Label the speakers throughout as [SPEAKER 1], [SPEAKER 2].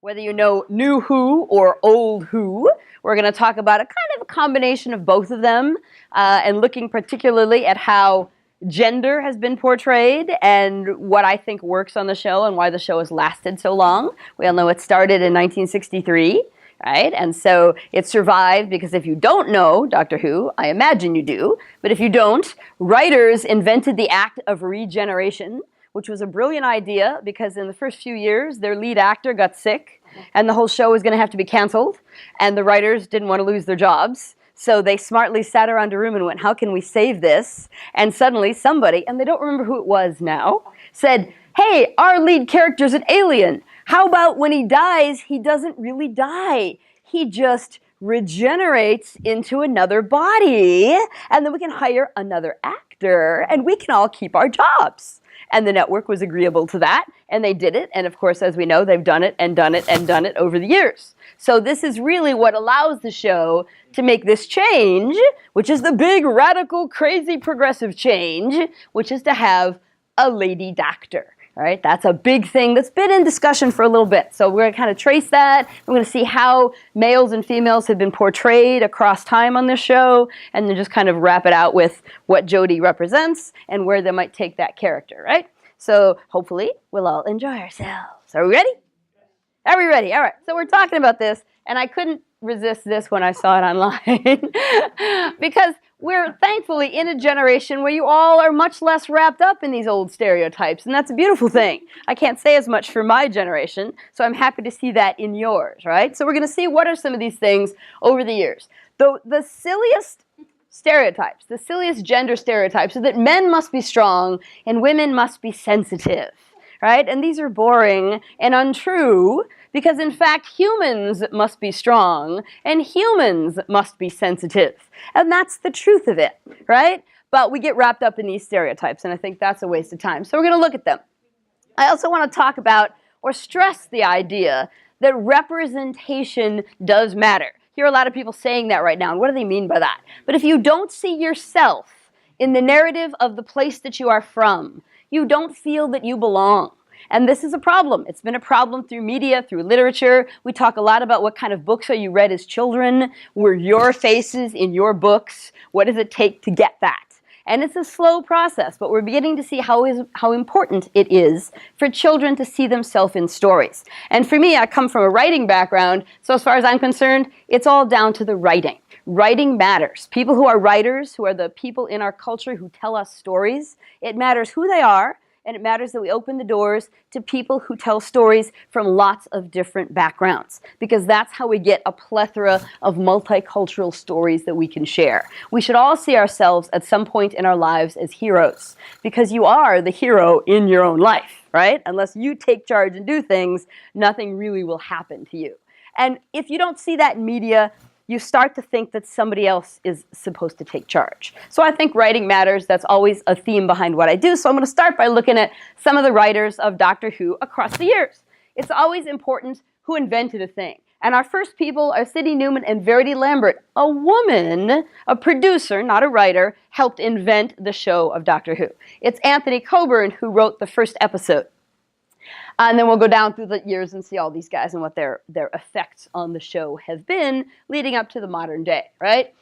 [SPEAKER 1] whether you know new Who or old Who. We're going to talk about a kind of a combination of both of them, and looking particularly at how gender has been portrayed and what I think works on the show and why the show has lasted so long. We all know it started in 1963. Right? And so it survived because if you don't know Doctor Who, I imagine you do, but if you don't, writers invented the act of regeneration, which was a brilliant idea because in the first few years, their lead actor got sick and the whole show was going to have to be canceled, and the writers didn't want to lose their jobs. So they smartly sat around a room and went, how can we save this? And suddenly somebody, and they don't remember who it was now, said, hey, our lead character's an alien. How about when he dies, he doesn't really die. He just regenerates into another body, and then we can hire another actor, and we can all keep our jobs. And the network was agreeable to that, and they did it. And of course, as we know, they've done it and done it and done it over the years. So this is really what allows the show to make this change, which is the big, radical, crazy, progressive change, which is to have a lady doctor. All right, that's a big thing that's been in discussion for a little bit. So we're going to kind of trace that. We're going to see how males and females have been portrayed across time on this show, and then just kind of wrap it out with what Jodie represents and where they might take that character, right? So hopefully we'll all enjoy ourselves. Are we ready? Are we ready? All right, so we're talking about this, and I couldn't resist this when I saw it online because we're thankfully in a generation where you all are much less wrapped up in these old stereotypes, and that's a beautiful thing. I can't say as much for my generation, so I'm happy to see that in yours, right? So we're going to see what are some of these things over the years. The silliest stereotypes, the silliest gender stereotypes, is that men must be strong and women must be sensitive, right? And these are boring and untrue, because in fact humans must be strong and humans must be sensitive. And that's the truth of it, right? But we get wrapped up in these stereotypes, and I think that's a waste of time. So we're going to look at them. I also want to talk about or stress the idea that representation does matter. You hear a lot of people saying that right now, and what do they mean by that? But if you don't see yourself in the narrative of the place that you are from, you don't feel that you belong. And this is a problem. It's been a problem through media, through literature. We talk a lot about what kind of books are you read as children. Were your faces in your books? What does it take to get that? And it's a slow process, but we're beginning to see how important it is for children to see themselves in stories. And for me, I come from a writing background, so as far as I'm concerned, it's all down to the writing. Writing matters. People who are writers, who are the people in our culture who tell us stories, it matters who they are, and it matters that we open the doors to people who tell stories from lots of different backgrounds, because that's how we get a plethora of multicultural stories that we can share. We should all see ourselves at some point in our lives as heroes, because you are the hero in your own life, right? Unless you take charge and do things, nothing really will happen to you. And if you don't see that in media, you start to think that somebody else is supposed to take charge. So I think writing matters. That's always a theme behind what I do. So I'm going to start by looking at some of the writers of Doctor Who across the years. It's always important who invented a thing. And our first people are Sidney Newman and Verity Lambert. A woman, a producer, not a writer, helped invent the show of Doctor Who. It's Anthony Coburn who wrote the first episode. And then we'll go down through the years and see all these guys and what their effects on the show have been leading up to the modern day, right?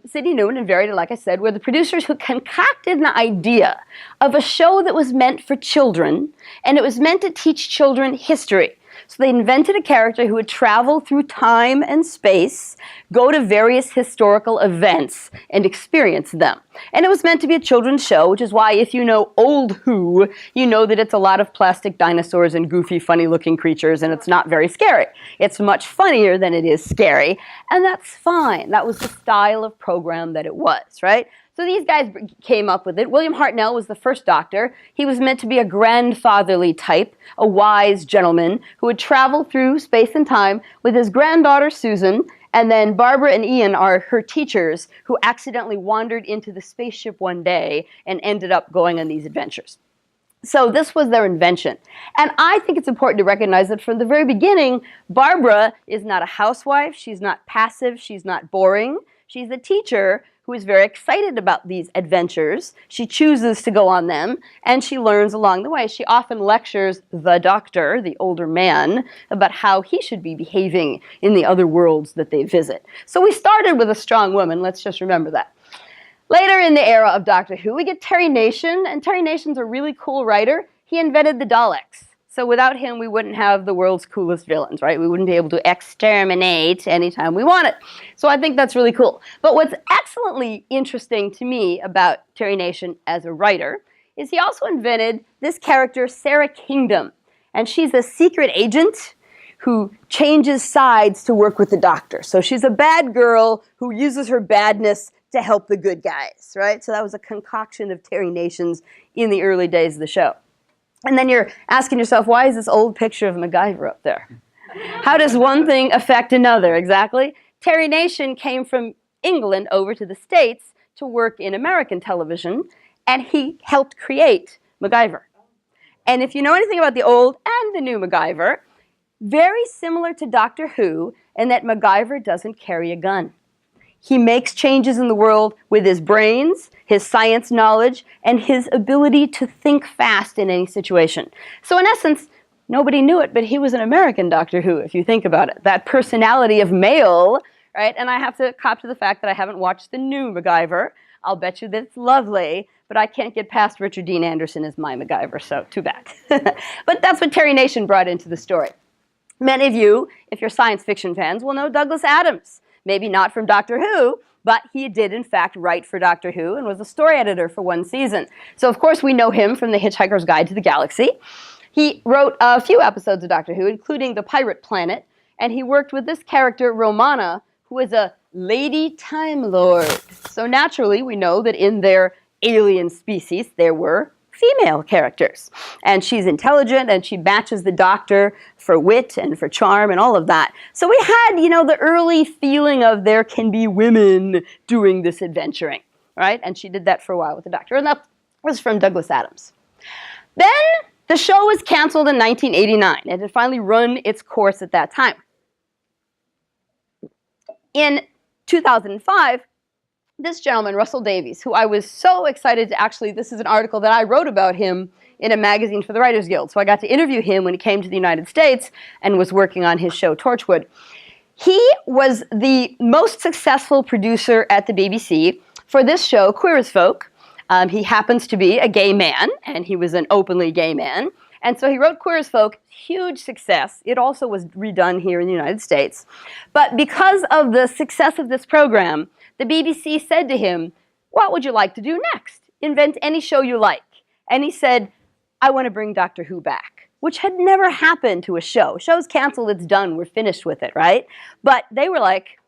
[SPEAKER 1] Sidney Newman and Verity, like I said, were the producers who concocted an idea of a show that was meant for children, and it was meant to teach children history. So they invented a character who would travel through time and space, go to various historical events, and experience them. And it was meant to be a children's show, which is why if you know old Who, you know that it's a lot of plastic dinosaurs and goofy, funny-looking creatures, and it's not very scary. It's much funnier than it is scary, and that's fine. That was the style of program that it was, right? So these guys came up with it. William Hartnell was the first Doctor. He was meant to be a grandfatherly type, a wise gentleman who would travel through space and time with his granddaughter Susan, and then Barbara and Ian are her teachers who accidentally wandered into the spaceship one day and ended up going on these adventures. So this was their invention. And I think it's important to recognize that from the very beginning, Barbara is not a housewife, she's not passive, she's not boring. She's a teacher who is very excited about these adventures. She chooses to go on them, and she learns along the way. She often lectures the doctor, the older man, about how he should be behaving in the other worlds that they visit. So we started with a strong woman, let's just remember that. Later in the era of Doctor Who, we get Terry Nation, and Terry Nation's a really cool writer. He invented the Daleks. So without him, we wouldn't have the world's coolest villains, right? We wouldn't be able to exterminate anytime we wanted. So I think that's really cool. But what's excellently interesting to me about Terry Nation as a writer is he also invented this character, Sarah Kingdom. And she's a secret agent who changes sides to work with the Doctor. So she's a bad girl who uses her badness to help the good guys, right? So that was a concoction of Terry Nation's in the early days of the show. And then you're asking yourself, why is this old picture of MacGyver up there? How does one thing affect another? Exactly. Terry Nation came from England over to the States to work in American television, and he helped create MacGyver. And if you know anything about the old and the new MacGyver, very similar to Doctor Who in that MacGyver doesn't carry a gun. He makes changes in the world with his brains, his science knowledge, and his ability to think fast in any situation. So in essence, nobody knew it, but he was an American Doctor Who, if you think about it. That personality of male, right? And I have to cop to the fact that I haven't watched the new MacGyver. I'll bet you that it's lovely, but I can't get past Richard Dean Anderson as my MacGyver, so too bad. But that's what Terry Nation brought into the story. Many of you, if you're science fiction fans, will know Douglas Adams. Maybe not from Doctor Who, but he did in fact write for Doctor Who and was a story editor for one season. So of course we know him from The Hitchhiker's Guide to the Galaxy. He wrote a few episodes of Doctor Who, including The Pirate Planet, and he worked with this character, Romana, who is a Lady Time Lord. So naturally we know that in their alien species there were female characters. And she's intelligent, and she matches the Doctor for wit and for charm and all of that. So we had, you know, the early feeling of there can be women doing this adventuring, right? And she did that for a while with the Doctor, and that was from Douglas Adams. Then the show was canceled in 1989. It had finally run its course at that time. In 2005, this gentleman, Russell Davies, who I was so excited to actually, this is an article that I wrote about him in a magazine for the Writers Guild. So I got to interview him when he came to the United States and was working on his show Torchwood. He was the most successful producer at the BBC for this show, Queer as Folk. He happens to be a gay man, and he was an openly gay man. And so he wrote Queer as Folk, huge success. It also was redone here in the United States. But because of the success of this program, the BBC said to him, what would you like to do next? Invent any show you like. And he said, I want to bring Doctor Who back, which had never happened to a show. Show's canceled, it's done, we're finished with it, right? But they were like,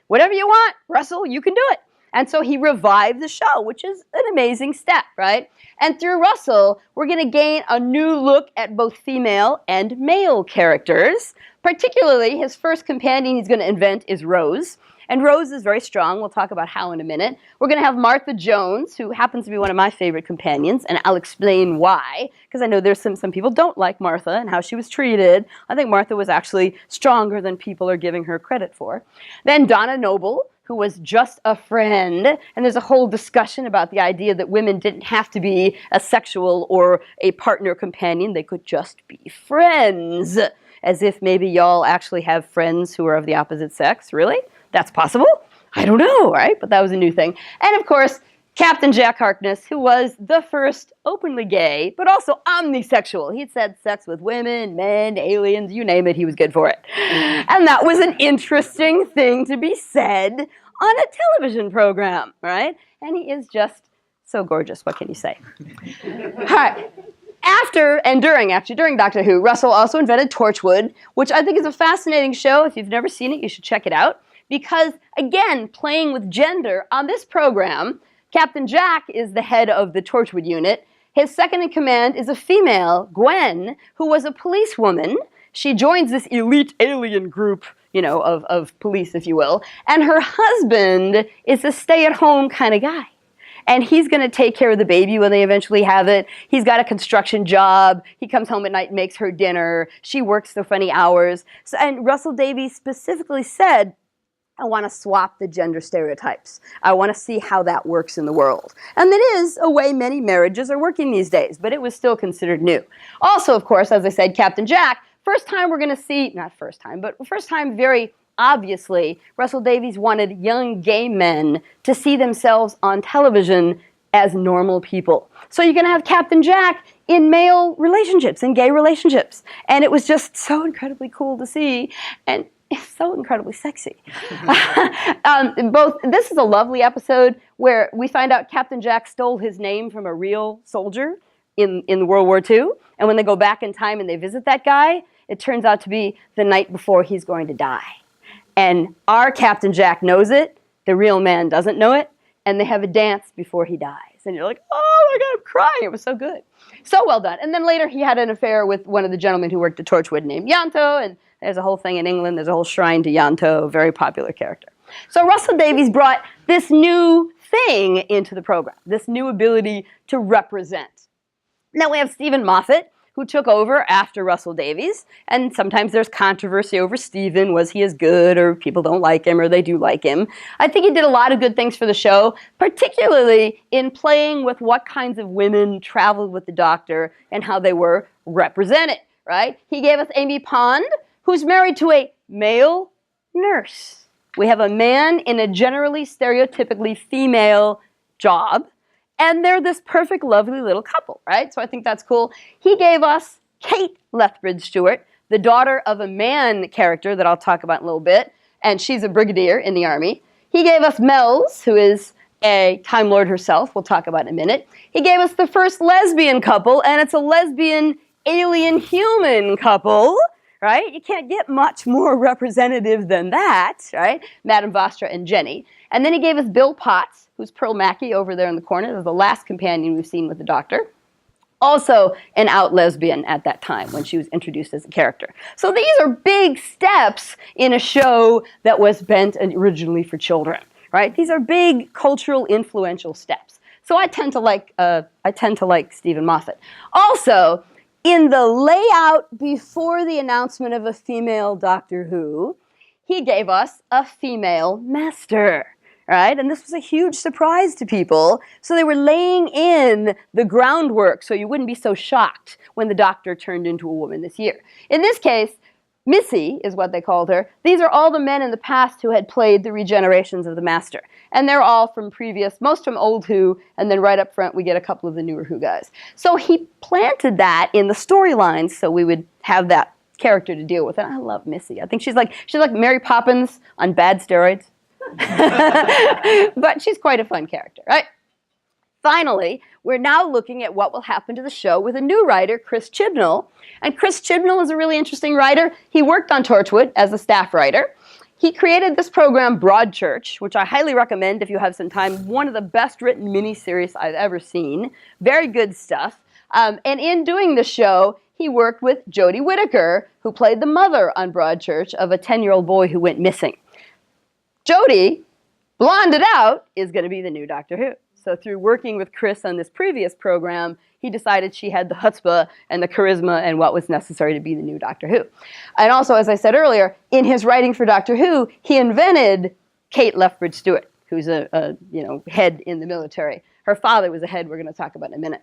[SPEAKER 1] whatever you want, Russell, you can do it. And so he revived the show, which is an amazing step, right? And through Russell, we're going to gain a new look at both female and male characters. Particularly, his first companion he's going to invent is Rose. And Rose is very strong. We'll talk about how in a minute. We're going to have Martha Jones, who happens to be one of my favorite companions, and I'll explain why, because I know there's some people don't like Martha and how she was treated. I think Martha was actually stronger than people are giving her credit for. Then Donna Noble, who was just a friend, and there's a whole discussion about the idea that women didn't have to be a sexual or a partner companion. They could just be friends, as if maybe y'all actually have friends who are of the opposite sex. Really? That's possible? I don't know, right? But that was a new thing. And of course, Captain Jack Harkness, who was the first openly gay, but also omnisexual. He'd had sex with women, men, aliens, you name it, he was good for it. And that was an interesting thing to be said on a television program, right? And he is just so gorgeous, what can you say? All right. During Doctor Who, Russell also invented Torchwood, which I think is a fascinating show. If you've never seen it, you should check it out. Because, again, playing with gender on this program, Captain Jack is the head of the Torchwood unit. His second in command is a female, Gwen, who was a policewoman. She joins this elite alien group, you know, of police, if you will. And her husband is a stay-at-home kind of guy. And he's going to take care of the baby when they eventually have it. He's got a construction job. He comes home at night and makes her dinner. She works the funny hours. And Russell Davies specifically said, I want to swap the gender stereotypes. I want to see how that works in the world. And that is a way many marriages are working these days, but it was still considered new. Also, of course, as I said, Captain Jack, first time we're going to see, not first time, but first time very obviously, Russell Davies wanted young gay men to see themselves on television as normal people. So you're going to have Captain Jack in male relationships, in gay relationships. And it was just so incredibly cool to see. And it's so incredibly sexy. This is a lovely episode where we find out Captain Jack stole his name from a real soldier in World War II. And when they go back in time and they visit that guy, it turns out to be the night before he's going to die. And our Captain Jack knows it, the real man doesn't know it, and they have a dance before he dies. And you're like, oh my God, I'm crying. It was so good. So well done. And then later he had an affair with one of the gentlemen who worked at Torchwood named Ianto, and there's a whole thing in England. There's a whole shrine to Ianto, a very popular character. So Russell Davies brought this new thing into the program, this new ability to represent. Now we have Stephen Moffat, who took over after Russell Davies, and sometimes there's controversy over Stephen. Was he as good, or people don't like him, or they do like him? I think he did a lot of good things for the show, particularly in playing with what kinds of women traveled with the Doctor and how they were represented, right? He gave us Amy Pond, who's married to a male nurse. We have a man in a generally stereotypically female job, and they're this perfect, lovely little couple, right? So I think that's cool. He gave us Kate Lethbridge-Stewart, the daughter of a man character that I'll talk about in a little bit, and she's a brigadier in the Army. He gave us Mel's, who is a Time Lord herself. We'll talk about in a minute. He gave us the first lesbian couple, and it's a lesbian alien-human couple, right? You can't get much more representative than that, right? Madame Vostra and Jenny. And then he gave us Bill Potts, who's Pearl Mackie over there in the corner. This is the last companion we've seen with the Doctor. Also an out lesbian at that time when she was introduced as a character. So these are big steps in a show that was bent originally for children, right? These are big cultural influential steps. So I tend to like Stephen Moffat. Also, in the layout before the announcement of a female Doctor Who, he gave us a female master, right? And this was a huge surprise to people. So they were laying in the groundwork so you wouldn't be so shocked when the Doctor turned into a woman this year. In this case, Missy is what they called her. These are all the men in the past who had played the regenerations of the Master. And they're all from most from old Who, and then right up front we get a couple of the newer Who guys. So he planted that in the storylines so we would have that character to deal with. And I love Missy. I think she's like Mary Poppins on bad steroids. But she's quite a fun character, right? Finally, we're now looking at what will happen to the show with a new writer, Chris Chibnall. And Chris Chibnall is a really interesting writer. He worked on Torchwood as a staff writer. He created this program, Broadchurch, which I highly recommend if you have some time. One of the best written miniseries I've ever seen. Very good stuff. And in doing the show, he worked with Jodie Whittaker, who played the mother on Broadchurch of a 10-year-old boy who went missing. Jodie, blonded out, is going to be the new Doctor Who. So through working with Chris on this previous program, he decided she had the chutzpah and the charisma and what was necessary to be the new Doctor Who. And also, as I said earlier, in his writing for Doctor Who, he invented Kate Lethbridge-Stewart, who's a head in the military. Her father was a head we're going to talk about in a minute.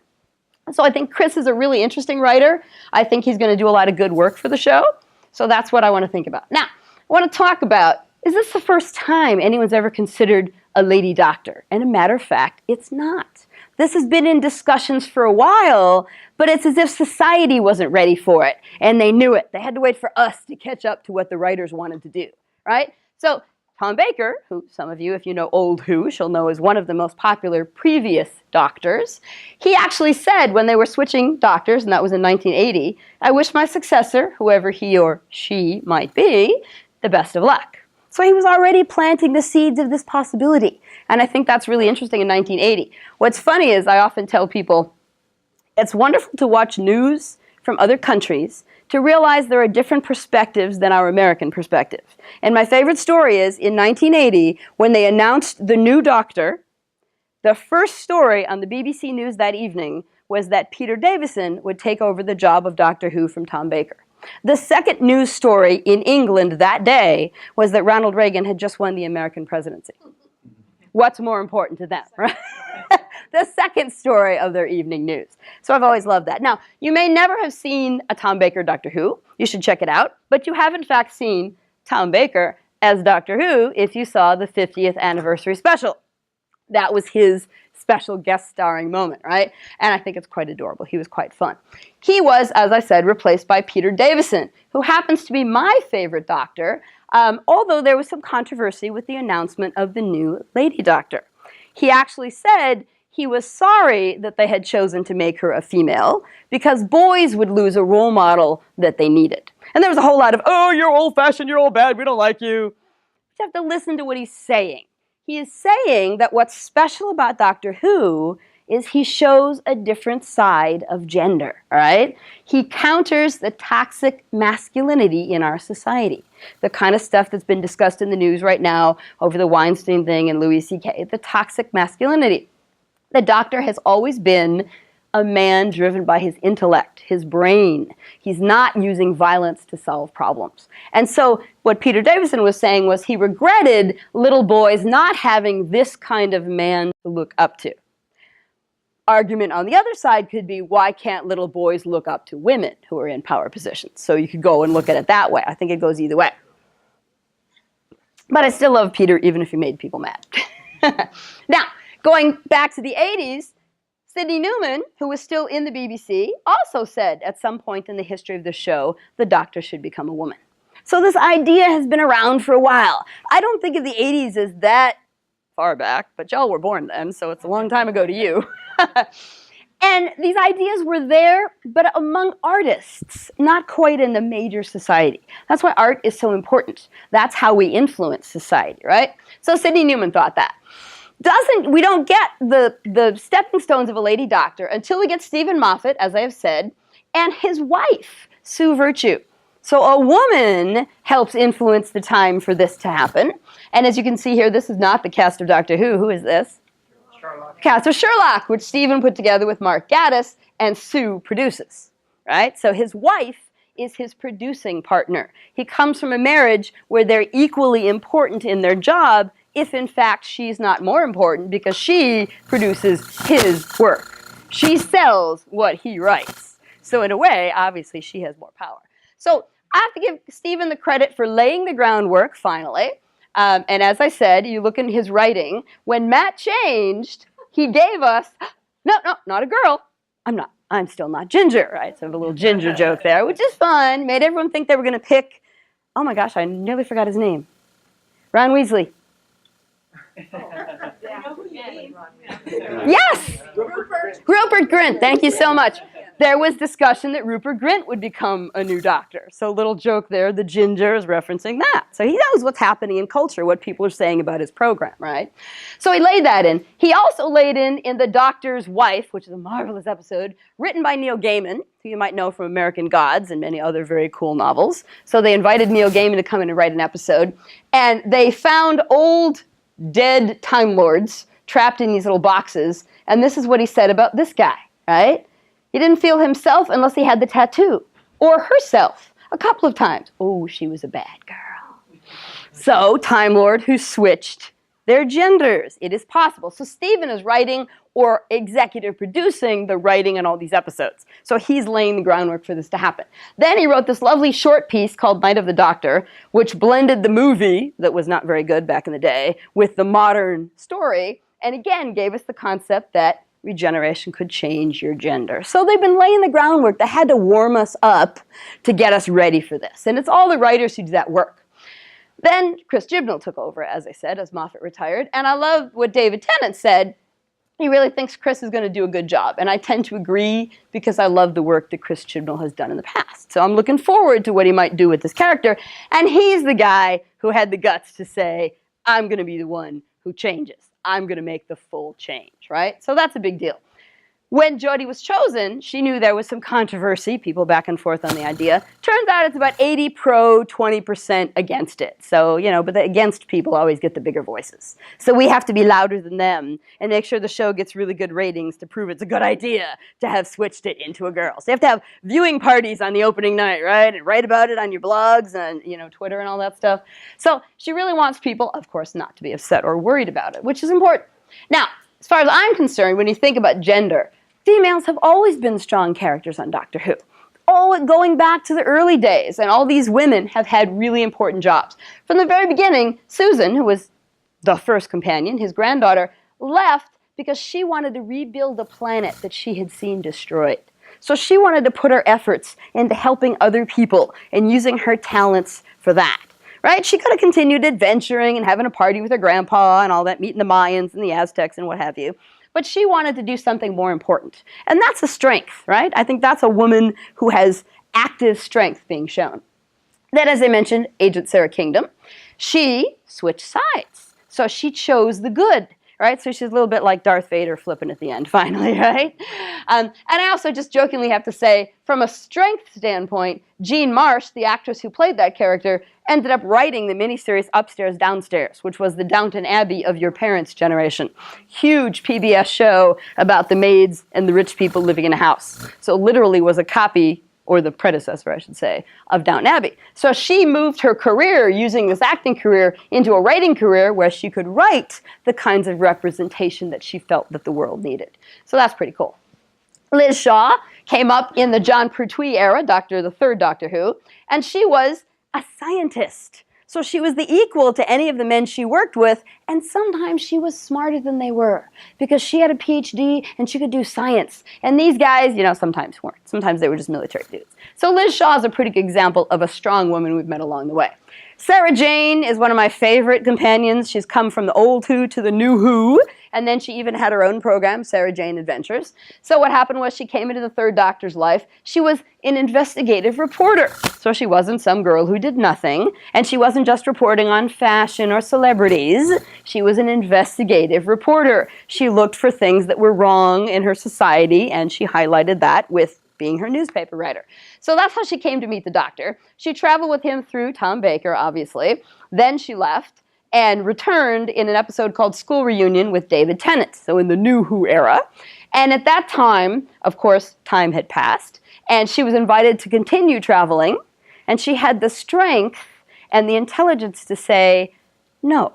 [SPEAKER 1] So I think Chris is a really interesting writer. I think he's going to do a lot of good work for the show. So that's what I want to think about. Now, I want to talk about, is this the first time anyone's ever considered a lady doctor? And a matter of fact, it's not. This has been in discussions for a while, but it's as if society wasn't ready for it, and they knew it. They had to wait for us to catch up to what the writers wanted to do, right? So Tom Baker, who some of you, if you know old Who, shall know is one of the most popular previous doctors, he actually said when they were switching doctors, and that was in 1980, I wish my successor, whoever he or she might be, the best of luck. So he was already planting the seeds of this possibility. And I think that's really interesting in 1980. What's funny is I often tell people, it's wonderful to watch news from other countries to realize there are different perspectives than our American perspective. And my favorite story is in 1980, when they announced the new Doctor, the first story on the BBC News that evening was that Peter Davison would take over the job of Doctor Who from Tom Baker. The second news story in England that day was that Ronald Reagan had just won the American presidency. What's more important to them, right? The second story of their evening news. So I've always loved that. Now, you may never have seen a Tom Baker Doctor Who. You should check it out. But you have, in fact, seen Tom Baker as Doctor Who if you saw the 50th anniversary special. That was his special guest starring moment, right? And I think it's quite adorable. He was quite fun. He was, as I said, replaced by Peter Davison, who happens to be my favorite Doctor, although there was some controversy with the announcement of the new Lady Doctor. He actually said he was sorry that they had chosen to make her a female because boys would lose a role model that they needed. And there was a whole lot of, oh, you're old-fashioned, you're old bad, we don't like you. You have to listen to what he's saying. He is saying that what's special about Doctor Who is he shows a different side of gender, all right? He counters the toxic masculinity in our society. The kind of stuff that's been discussed in the news right now over the Weinstein thing and Louis C.K., the toxic masculinity. The Doctor has always been a man driven by his intellect, his brain. He's not using violence to solve problems. And so what Peter Davison was saying was he regretted little boys not having this kind of man to look up to. Argument on the other side could be, why can't little boys look up to women who are in power positions? So you could go and look at it that way. I think it goes either way. But I still love Peter, even if he made people mad. Now, going back to the 80s, Sidney Newman, who was still in the BBC, also said at some point in the history of the show, the Doctor should become a woman. So this idea has been around for a while. I don't think of the 80s as that far back, but y'all were born then, so it's a long time ago to you. And these ideas were there, but among artists, not quite in the major society. That's why art is so important. That's how we influence society, right? So Sidney Newman thought that. We don't get the stepping stones of a lady doctor until we get Stephen Moffat, as I have said, and his wife, Sue Virtue. So a woman helps influence the time for this to happen. And as you can see here, this is not the cast of Doctor Who. Who is this? Sherlock. Cast of Sherlock, which Stephen put together with Mark Gatiss, and Sue produces, right? So his wife is his producing partner. He comes from a marriage where they're equally important in their job, if in fact she's not more important because she produces his work. She sells what he writes. So in a way, obviously, she has more power. So I have to give Stephen the credit for laying the groundwork, finally. And as I said, you look in his writing, when Matt changed, he gave us, no, not a girl. I'm still not ginger, right? So I have a little ginger joke there, which is fun. Made everyone think they were going to pick, oh my gosh, I nearly forgot his name. Ron Weasley. Yes! Rupert Grint, thank you so much. There was discussion that Rupert Grint would become a new Doctor. So little joke there, the ginger is referencing that. So he knows what's happening in culture, what people are saying about his program, right? So he laid that in. He also laid in The Doctor's Wife, which is a marvelous episode, written by Neil Gaiman, who you might know from American Gods and many other very cool novels. So they invited Neil Gaiman to come in and write an episode. And they found old, dead Time Lords trapped in these little boxes. And this is what he said about this guy, right? He didn't feel himself unless he had the tattoo. Or herself, a couple of times. Oh, she was a bad girl. So, Time Lord who switched their genders. It is possible. So Stephen is writing or executive producing the writing in all these episodes. So he's laying the groundwork for this to happen. Then he wrote this lovely short piece called Night of the Doctor, which blended the movie, that was not very good back in the day, with the modern story, and again gave us the concept that regeneration could change your gender. So they've been laying the groundwork. They had to warm us up to get us ready for this. And it's all the writers who do that work. Then Chris Chibnall took over, as I said, as Moffat retired. And I love what David Tennant said. He really thinks Chris is going to do a good job. And I tend to agree because I love the work that Chris Chibnall has done in the past. So I'm looking forward to what he might do with this character. And he's the guy who had the guts to say, I'm going to be the one who changes. I'm going to make the full change, right? So that's a big deal. When Jodie was chosen, she knew there was some controversy, people back and forth on the idea. Turns out it's about 80 pro, 20% against it. So, you know, but the against people always get the bigger voices. So we have to be louder than them and make sure the show gets really good ratings to prove it's a good idea to have switched it into a girl. So you have to have viewing parties on the opening night, right? And write about it on your blogs and, you know, Twitter and all that stuff. So she really wants people, of course, not to be upset or worried about it, which is important. Now, as far as I'm concerned, when you think about gender, females have always been strong characters on Doctor Who. All going back to the early days, and all these women have had really important jobs. From the very beginning, Susan, who was the first companion, his granddaughter, left because she wanted to rebuild the planet that she had seen destroyed. So she wanted to put her efforts into helping other people and using her talents for that. Right? She could have continued adventuring and having a party with her grandpa and all that, meeting the Mayans and the Aztecs and what have you. But she wanted to do something more important. And that's a strength, right? I think that's a woman who has active strength being shown. Then, as I mentioned, Agent Sarah Kingdom, she switched sides. So she chose the good, right? So she's a little bit like Darth Vader flipping at the end, finally, right? And I also just jokingly have to say, from a strength standpoint, Jean Marsh, the actress who played that character, ended up writing the miniseries Upstairs, Downstairs, which was the Downton Abbey of your parents' generation. Huge PBS show about the maids and the rich people living in a house. So literally was a copy, or the predecessor, I should say, of Downton Abbey. So she moved her career, using this acting career, into a writing career where she could write the kinds of representation that she felt that the world needed. So that's pretty cool. Liz Shaw came up in the John Pertwee era, the third Doctor Who, and she was a scientist. So she was the equal to any of the men she worked with, and sometimes she was smarter than they were because she had a PhD and she could do science. And these guys, you know, sometimes weren't. Sometimes they were just military dudes. So Liz Shaw is a pretty good example of a strong woman we've met along the way. Sarah Jane is one of my favorite companions. She's come from the old Who to the new Who, and then she even had her own program, Sarah Jane Adventures. So what happened was she came into the third Doctor's life. She was an investigative reporter. So she wasn't some girl who did nothing, and she wasn't just reporting on fashion or celebrities. She was an investigative reporter. She looked for things that were wrong in her society, and she highlighted that with being her newspaper writer. So that's how she came to meet the Doctor. She traveled with him through Tom Baker, obviously. Then she left and returned in an episode called School Reunion with David Tennant, so in the new Who era. And at that time, of course, time had passed, and she was invited to continue traveling, and she had the strength and the intelligence to say, no,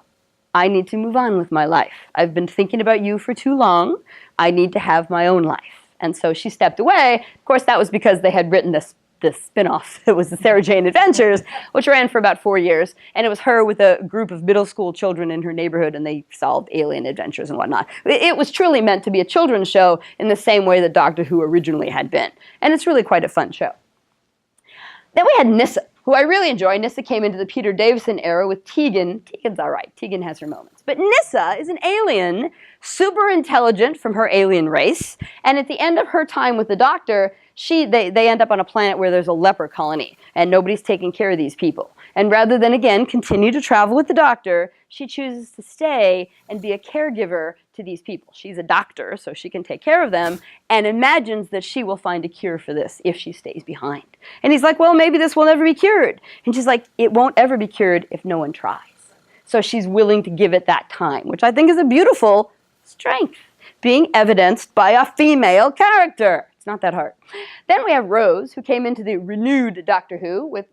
[SPEAKER 1] I need to move on with my life. I've been thinking about you for too long. I need to have my own life. And so she stepped away. Of course, that was because they had written this spin-off. It was the Sarah Jane Adventures, which ran for about 4 years. And it was her with a group of middle school children in her neighborhood, and they solved alien adventures and whatnot. It was truly meant to be a children's show in the same way that Doctor Who originally had been. And it's really quite a fun show. Then we had Nyssa, who I really enjoy. Nyssa came into the Peter Davison era with Tegan. Tegan's all right. Tegan has her moments. But Nyssa is an alien, super intelligent from her alien race. And at the end of her time with the Doctor, they end up on a planet where there's a leper colony, and nobody's taking care of these people. And rather than, again, continue to travel with the Doctor, she chooses to stay and be a caregiver to these people. She's a doctor, so she can take care of them, and imagines that she will find a cure for this if she stays behind. And he's like, well, maybe this will never be cured. And she's like, it won't ever be cured if no one tries. So she's willing to give it that time, which I think is a beautiful strength, being evidenced by a female character. It's not that hard. Then we have Rose, who came into the renewed Doctor Who with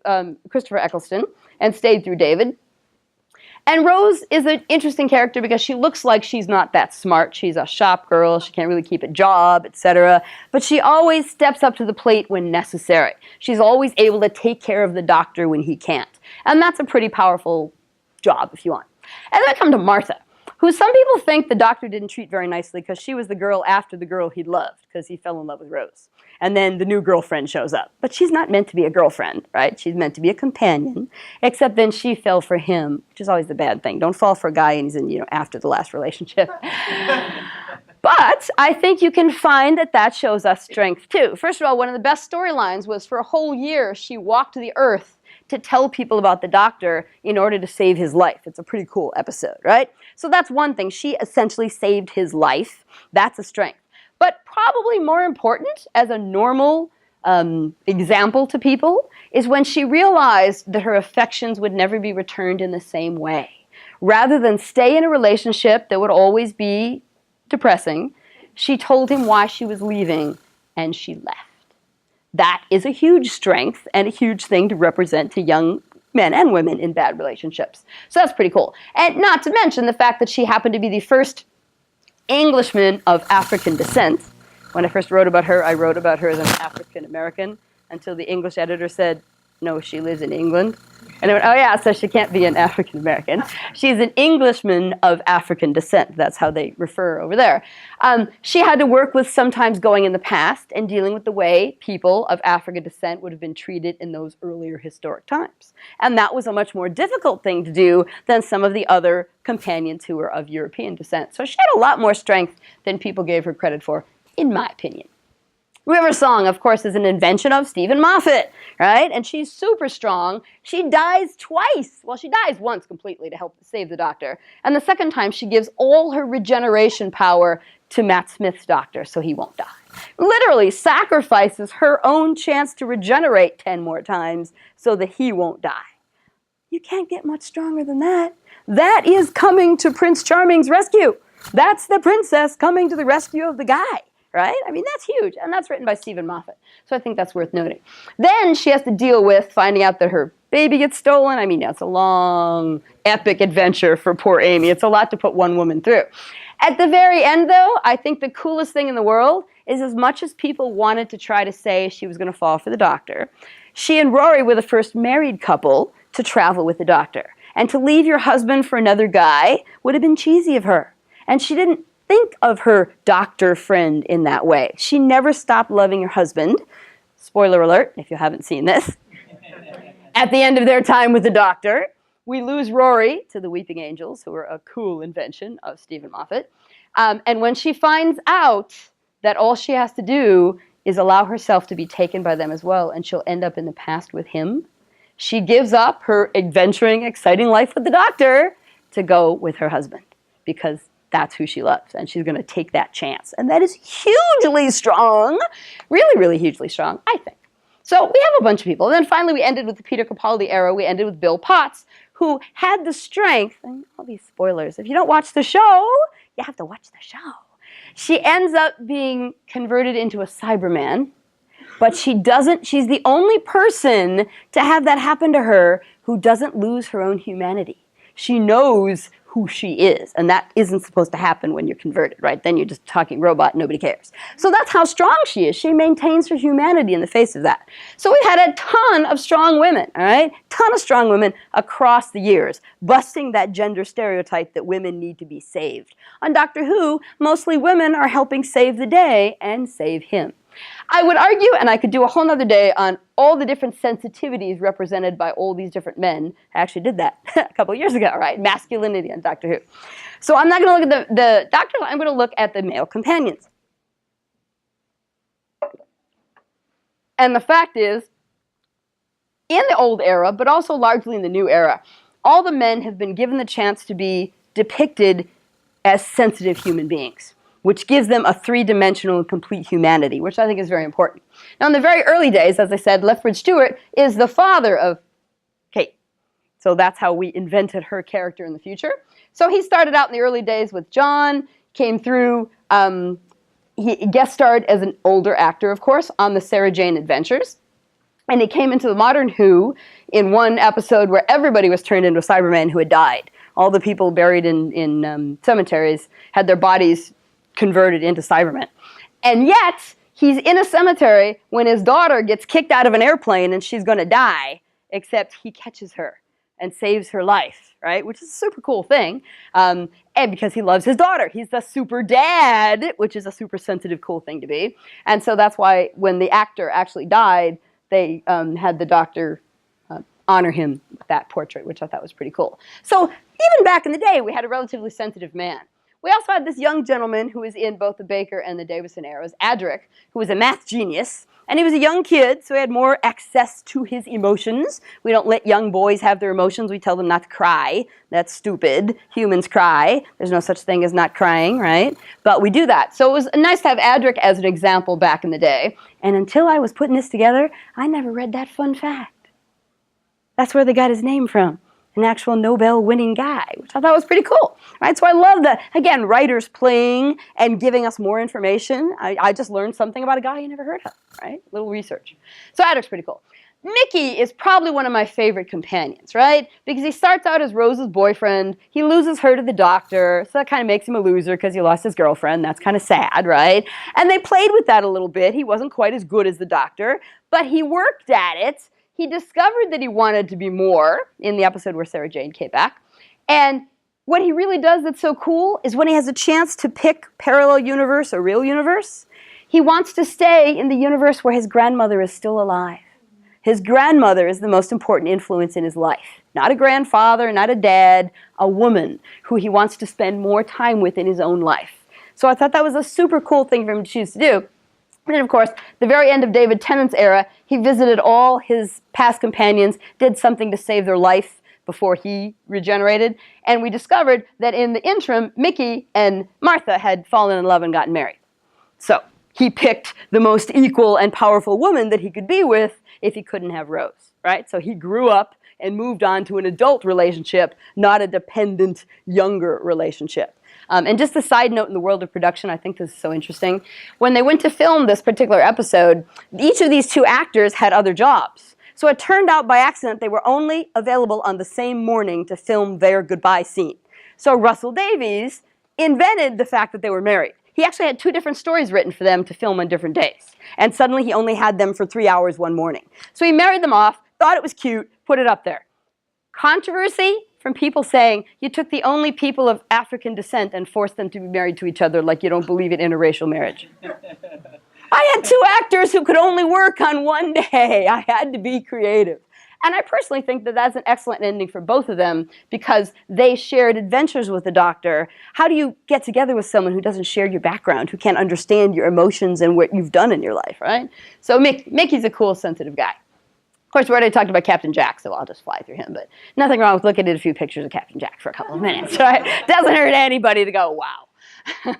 [SPEAKER 1] Christopher Eccleston and stayed through David. And Rose is an interesting character because she looks like she's not that smart. She's a shop girl. She can't really keep a job, etc. But she always steps up to the plate when necessary. She's always able to take care of the Doctor when he can't. And that's a pretty powerful job, if you want. And then I come to Martha, who some people think the Doctor didn't treat very nicely because she was the girl after the girl he'd loved, because he fell in love with Rose. And then the new girlfriend shows up. But she's not meant to be a girlfriend, right? She's meant to be a companion, except then she fell for him, which is always the bad thing. Don't fall for a guy and he's in, after the last relationship. But I think you can find that shows us strength too. First of all, one of the best storylines was for a whole year she walked the earth to tell people about the Doctor in order to save his life. It's a pretty cool episode, right? So that's one thing. She essentially saved his life. That's a strength. But probably more important as a normal example to people is when she realized that her affections would never be returned in the same way. Rather than stay in a relationship that would always be depressing, she told him why she was leaving, and she left. That is a huge strength and a huge thing to represent to young men and women in bad relationships. So that's pretty cool. And not to mention the fact that she happened to be the first Englishman of African descent. When I first wrote about her, I wrote about her as an African American until the English editor said, no, she lives in England. And I went, oh yeah, so she can't be an African American. She's an Englishman of African descent. That's how they refer over there. She had to work with sometimes going in the past and dealing with the way people of African descent would have been treated in those earlier historic times. And that was a much more difficult thing to do than some of the other companions who were of European descent. So she had a lot more strength than people gave her credit for, in my opinion. River Song, of course, is an invention of Stephen Moffat, right? And she's super strong. She dies twice. Well, she dies once completely to help save the Doctor. And the second time, she gives all her regeneration power to Matt Smith's Doctor so he won't die. Literally sacrifices her own chance to regenerate 10 more times so that he won't die. You can't get much stronger than that. That is coming to Prince Charming's rescue. That's the princess coming to the rescue of the guy. Right? I mean, that's huge. And that's written by Stephen Moffat. So I think that's worth noting. Then she has to deal with finding out that her baby gets stolen. I mean, it's a long, epic adventure for poor Amy. It's a lot to put one woman through. At the very end, though, I think the coolest thing in the world is as much as people wanted to try to say she was going to fall for the Doctor, she and Rory were the first married couple to travel with the Doctor. And to leave your husband for another guy would have been cheesy of her. And she didn't think of her doctor friend in that way. She never stopped loving her husband. Spoiler alert, if you haven't seen this. At the end of their time with the Doctor, we lose Rory to the Weeping Angels, who are a cool invention of Stephen Moffat. And when she finds out that all she has to do is allow herself to be taken by them as well, and she'll end up in the past with him, she gives up her adventuring, exciting life with the Doctor to go with her husband, because that's who she loves, and she's going to take that chance. And that is hugely strong, really, really hugely strong, I think. So we have a bunch of people. And then finally we ended with the Peter Capaldi era. We ended with Bill Potts, who had the strength, and all these spoilers, if you don't watch the show, you have to watch the show. She ends up being converted into a Cyberman, but she doesn't, she's the only person to have that happen to her who doesn't lose her own humanity. She knows who she is, and that isn't supposed to happen when you're converted, right? Then you're just talking robot, nobody cares. So that's how strong she is. She maintains her humanity in the face of that. So we've had a ton of strong women, all right? Ton of strong women across the years, busting that gender stereotype that women need to be saved. On Doctor Who, mostly women are helping save the day and save him. I would argue, and I could do a whole nother day on all the different sensitivities represented by all these different men. I actually did that a couple of years ago, right? Masculinity on Doctor Who. So I'm not going to look at the doctors, I'm going to look at the male companions. And the fact is, in the old era, but also largely in the new era, all the men have been given the chance to be depicted as sensitive human beings, which gives them a three-dimensional and complete humanity, which I think is very important. Now, in the very early days, as I said, Lethbridge-Stewart is the father of Kate. So that's how we invented her character in the future. So he started out in the early days with John, came through, he guest starred as an older actor, of course, on the Sarah Jane Adventures. And he came into the modern Who in one episode where everybody was turned into a Cyberman who had died. All the people buried in cemeteries had their bodies converted into Cybermen. And yet, he's in a cemetery when his daughter gets kicked out of an airplane and she's going to die, except he catches her and saves her life, right? Which is a super cool thing. And because he loves his daughter. He's the super dad, which is a super sensitive, cool thing to be. And so that's why when the actor actually died, they had the Doctor honor him with that portrait, which I thought was pretty cool. So even back in the day, we had a relatively sensitive man. We also had this young gentleman who was in both the Baker and the Davison eras, Adric, who was a math genius And he was a young kid, so he had more access to his emotions. We don't let young boys have their emotions. We tell them not to cry. That's stupid. Humans cry. There's no such thing as not crying, right? But we do that. So it was nice to have Adric as an example back in the day. And until I was putting this together, I never read that fun fact. That's where they got his name from. An actual Nobel-winning guy, which I thought was pretty cool, right? So I love that, again, writers playing and giving us more information. I just learned something about a guy you never heard of, right? Little research. So Adric's pretty cool. Mickey is probably one of my favorite companions, right? Because he starts out as Rose's boyfriend. He loses her to the doctor, so that kind of makes him a loser because he lost his girlfriend. That's kind of sad, right? And they played with that a little bit. He wasn't quite as good as the doctor, but he worked at it. He discovered that he wanted to be more in the episode where Sarah Jane came back. And what he really does that's so cool is when he has a chance to pick parallel universe or real universe, he wants to stay in the universe where his grandmother is still alive. His grandmother is the most important influence in his life. Not a grandfather, not a dad, a woman who he wants to spend more time with in his own life. So I thought that was a super cool thing for him to choose to do. And of course, the very end of David Tennant's era, he visited all his past companions, did something to save their life before he regenerated. And we discovered that in the interim, Mickey and Martha had fallen in love and gotten married. So he picked the most equal and powerful woman that he could be with if he couldn't have Rose, right? So he grew up and moved on to an adult relationship, not a dependent, younger relationship. And just a side note in the world of production, I think this is so interesting. When they went to film this particular episode, each of these two actors had other jobs. So it turned out by accident they were only available on the same morning to film their goodbye scene. So Russell Davies invented the fact that they were married. He actually had 2 different stories written for them to film on different days. And suddenly he only had them for 3 hours one morning. So he married them off, thought it was cute, put it up there. Controversy from people saying, you took the only people of African descent and forced them to be married to each other like you don't believe in interracial marriage. I had 2 actors who could only work on one day. I had to be creative. And I personally think that that's an excellent ending for both of them because they shared adventures with the doctor. How do you get together with someone who doesn't share your background, who can't understand your emotions and what you've done in your life, right? So Mickey's a cool, sensitive guy. Of course, we already talked about Captain Jack, so I'll just fly through him. But nothing wrong with looking at a few pictures of Captain Jack for a couple of minutes, right? Doesn't hurt anybody to go, wow.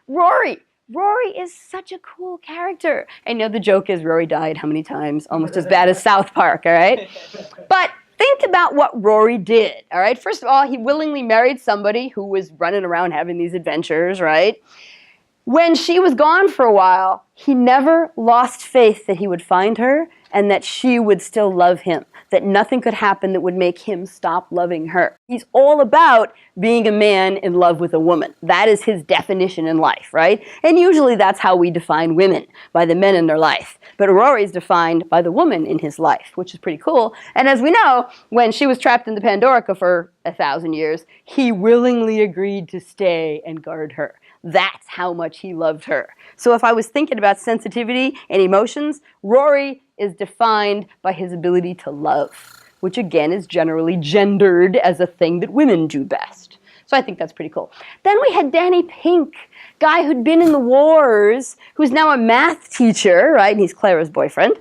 [SPEAKER 1] Rory. Rory is such a cool character. I know the joke is Rory died how many times? Almost as bad as South Park, all right? But think about what Rory did, all right? First of all, he willingly married somebody who was running around having these adventures, right? When she was gone for a while, he never lost faith that he would find her and that she would still love him, that nothing could happen that would make him stop loving her. He's all about being a man in love with a woman. That is his definition in life, right? And usually that's how we define women, by the men in their life. But Rory's defined by the woman in his life, which is pretty cool. And as we know, when she was trapped in the Pandorica for 1,000 years, he willingly agreed to stay and guard her. That's how much he loved her. So if I was thinking about sensitivity and emotions, Rory is defined by his ability to love, which again is generally gendered as a thing that women do best. So I think that's pretty cool. Then we had Danny Pink, guy who'd been in the wars, who's now a math teacher, right? And he's Clara's boyfriend.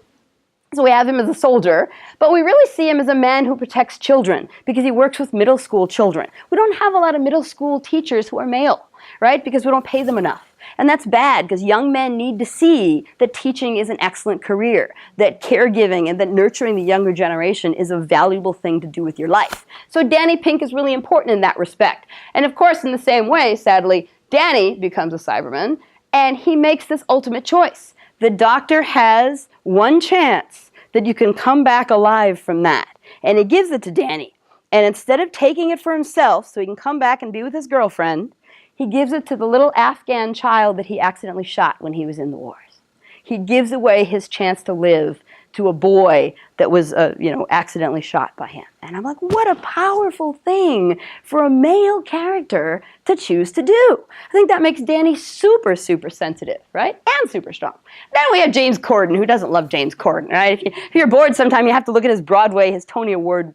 [SPEAKER 1] So we have him as a soldier, but we really see him as a man who protects children because he works with middle school children. We don't have a lot of middle school teachers who are male, right? Because we don't pay them enough. And that's bad because young men need to see that teaching is an excellent career, that caregiving and that nurturing the younger generation is a valuable thing to do with your life. So Danny Pink is really important in that respect. And of course, in the same way, sadly, Danny becomes a Cyberman and he makes this ultimate choice. The doctor has one chance that you can come back alive from that. And he gives it to Danny. And instead of taking it for himself so he can come back and be with his girlfriend, he gives it to the little Afghan child that he accidentally shot when he was in the wars. He gives away his chance to live to a boy that was, accidentally shot by him. And I'm like, what a powerful thing for a male character to choose to do. I think that makes Danny super, super sensitive, right? And super strong. Then we have James Corden. Who doesn't love James Corden, right? If you're bored sometime, you have to look at his Broadway, his Tony Award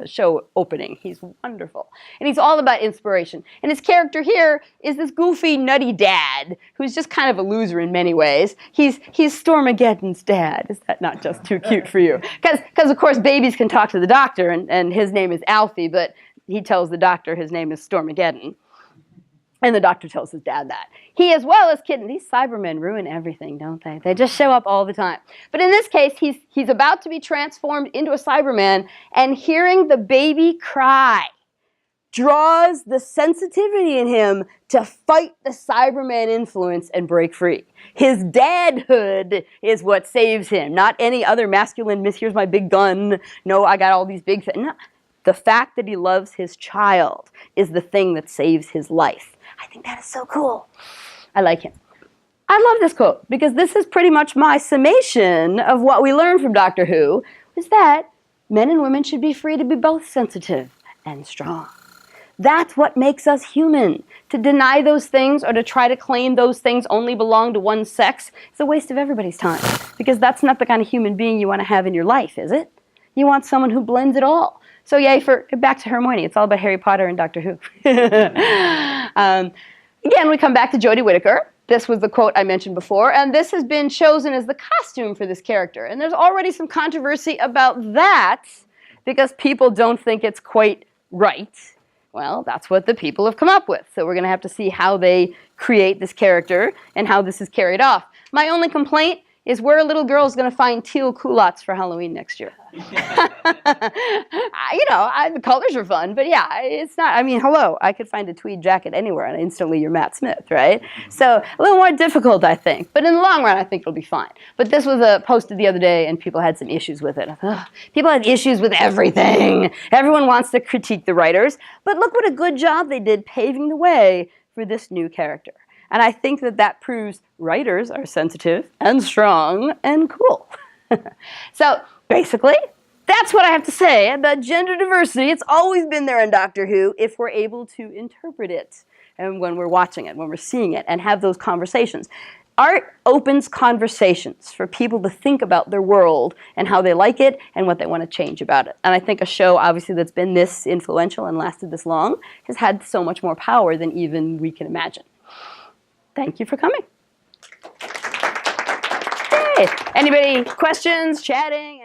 [SPEAKER 1] show opening. He's wonderful. And he's all about inspiration. And his character here is this goofy, nutty dad who's just kind of a loser in many ways. He's Stormageddon's dad. Is that not just too cute for you? Because of course, babies can talk to the doctor, and his name is Alfie, but he tells the doctor his name is Stormageddon. And the doctor tells his dad that. He, as well as Kitten, these Cybermen ruin everything, don't they? They just show up all the time. But in this case, he's about to be transformed into a Cyberman, and hearing the baby cry draws the sensitivity in him to fight the Cyberman influence and break free. His dadhood is what saves him, not any other masculine, here's my big gun, no, I got all these big things. No. The fact that he loves his child is the thing that saves his life. I think that is so cool. I like him. I love this quote because this is pretty much my summation of what we learned from Doctor Who, is that men and women should be free to be both sensitive and strong. That's what makes us human. To deny those things or to try to claim those things only belong to one sex is a waste of everybody's time, because that's not the kind of human being you want to have in your life, is it? You want someone who blends it all. So yay for, back to Hermione. It's all about Harry Potter and Doctor Who. Again, we come back to Jodie Whittaker. This was the quote I mentioned before, and this has been chosen as the costume for this character. And there's already some controversy about that because people don't think it's quite right. Well, that's what the people have come up with. So we're going to have to see how they create this character and how this is carried off. My only complaint is where a little girl is going to find teal culottes for Halloween next year. The colors are fun, but yeah, it's not, I mean, hello, I could find a tweed jacket anywhere and instantly you're Matt Smith, right? So a little more difficult, I think. But in the long run, I think it'll be fine. But this was posted the other day and people had some issues with it. People had issues with everything. Everyone wants to critique the writers. But look what a good job they did paving the way for this new character. And I think that that proves writers are sensitive and strong and cool. So basically, that's what I have to say about gender diversity. It's always been there in Doctor Who if we're able to interpret it and when we're watching it, when we're seeing it, and have those conversations. Art opens conversations for people to think about their world and how they like it and what they want to change about it. And I think a show, obviously, that's been this influential and lasted this long has had so much more power than even we can imagine. Thank you for coming. Hey, anybody questions, chatting?